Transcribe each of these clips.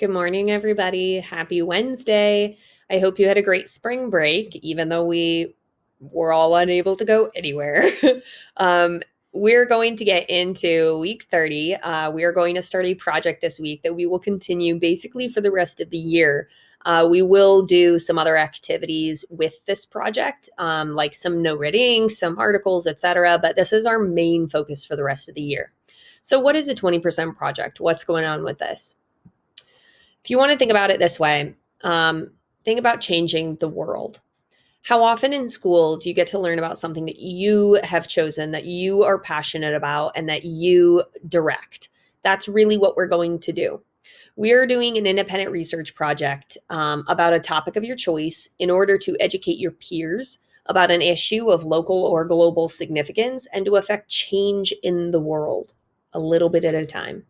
Good morning, everybody. Happy Wednesday. I hope you had a great spring break, even though we were all unable to go anywhere. um, we're going to get into week 30. We are going to start a project this week that we will continue basically for the rest of the year. We will do some other activities with this project, like some note reading, some articles, etc. But this is our main focus for the rest of the year. So, what is a 20% project? What's going on with this? If you want to think about it this way, think about changing the world. How often in school do you get to learn about something that you have chosen, that you are passionate about, and that you direct? That's really what we're going to do. We are doing an independent research project about a topic of your choice in order to educate your peers about an issue of local or global significance and to affect change in the world a little bit at a time.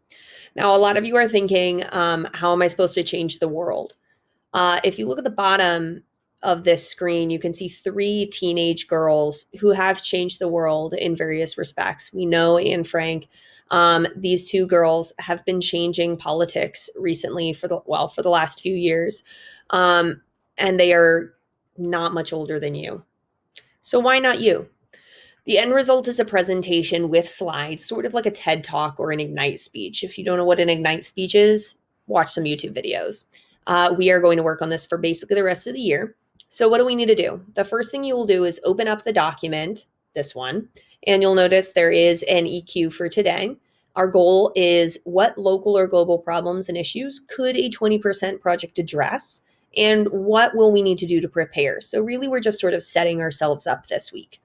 Now, a lot of you are thinking, how am I supposed to change the world? If you look at the bottom of this screen, you can see three teenage girls who have changed the world in various respects. We know Anne Frank. These two girls have been changing politics recently for the last few years, and they are not much older than you. So why not you? The end result is a presentation with slides, sort of like a TED Talk or an Ignite speech. If you don't know what an Ignite speech is, watch some YouTube videos. We are going to work on this for basically the rest of the year. So, what do we need to do? The first thing you will do is open up the document, this one, and you'll notice there is an EQ for today. Our goal is what local or global problems and issues could a 20% project address? And what will we need to do to prepare? So, really, we're just sort of setting ourselves up this week.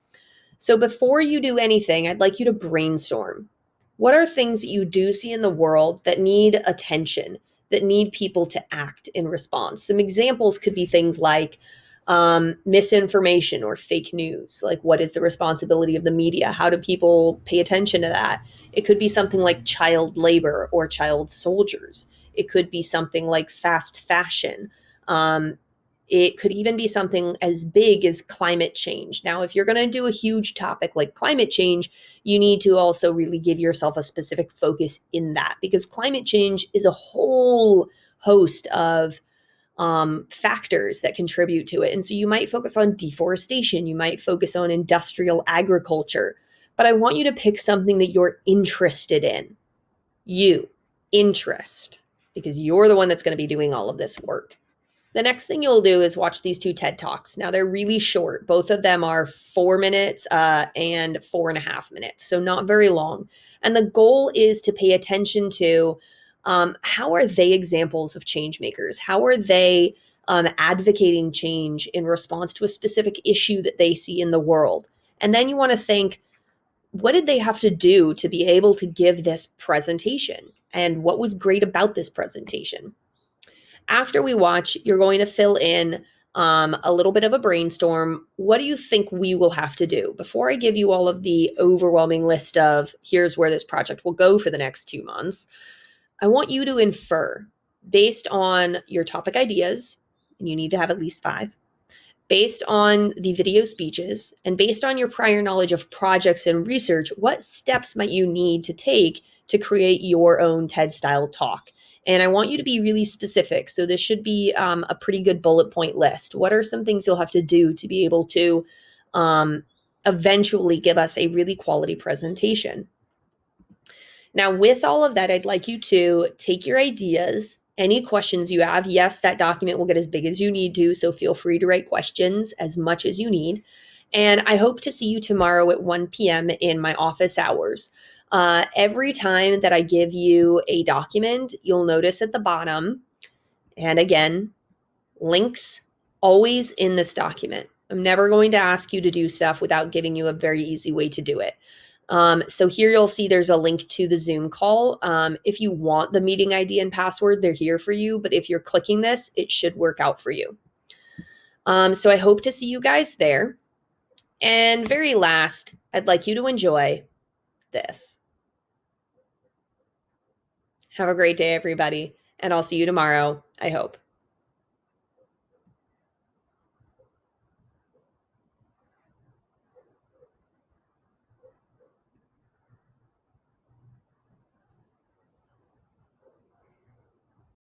So before you do anything, I'd like you to brainstorm. What are things that you do see in the world that need attention, that need people to act in response? Some examples could be things like misinformation or fake news. Like, what is the responsibility of the media? How do people pay attention to that? It could be something like child labor or child soldiers. It could be something like fast fashion. It could even be something as big as climate change. Now, if you're going to do a huge topic like climate change, you need to also really give yourself a specific focus in that, because climate change is a whole host of factors that contribute to it. And so you might focus on deforestation, you might focus on industrial agriculture, but I want you to pick something that you're interested in. You, interest, because you're the one that's going to be doing all of this work. The next thing you'll do is watch these two TED Talks. Now, they're really short. Both of them are 4 minutes and 4.5 minutes, so not very long. And the goal is to pay attention to how are they examples of change makers? How are they advocating change in response to a specific issue that they see in the world? And then you want to think, what did they have to do to be able to give this presentation? And what was great about this presentation? After we watch, you're going to fill in a little bit of a brainstorm. What do you think we will have to do? Before I give you all of the overwhelming list of here's where this project will go for the next 2 months, I want you to infer based on your topic ideas, and you need to have at least 5, based on the video speeches, and based on your prior knowledge of projects and research, what steps might you need to take to create your own TED style talk? And I want you to be really specific. So this should be a pretty good bullet point list. What are some things you'll have to do to be able to eventually give us a really quality presentation? Now, with all of that, I'd like you to take your ideas, any questions you have. Yes, that document will get as big as you need to, so feel free to write questions as much as you need. And I hope to see you tomorrow at 1 p.m. in my office hours. Every time that I give you a document, you'll notice at the bottom, and again, links always in this document. I'm never going to ask you to do stuff without giving you a very easy way to do it. So here you'll see there's a link to the Zoom call. If you want the meeting ID and password, they're here for you. But if you're clicking this, it should work out for you. So I hope to see you guys there. And very last, I'd like you to enjoy this. Have a great day, everybody. And I'll see you tomorrow, I hope.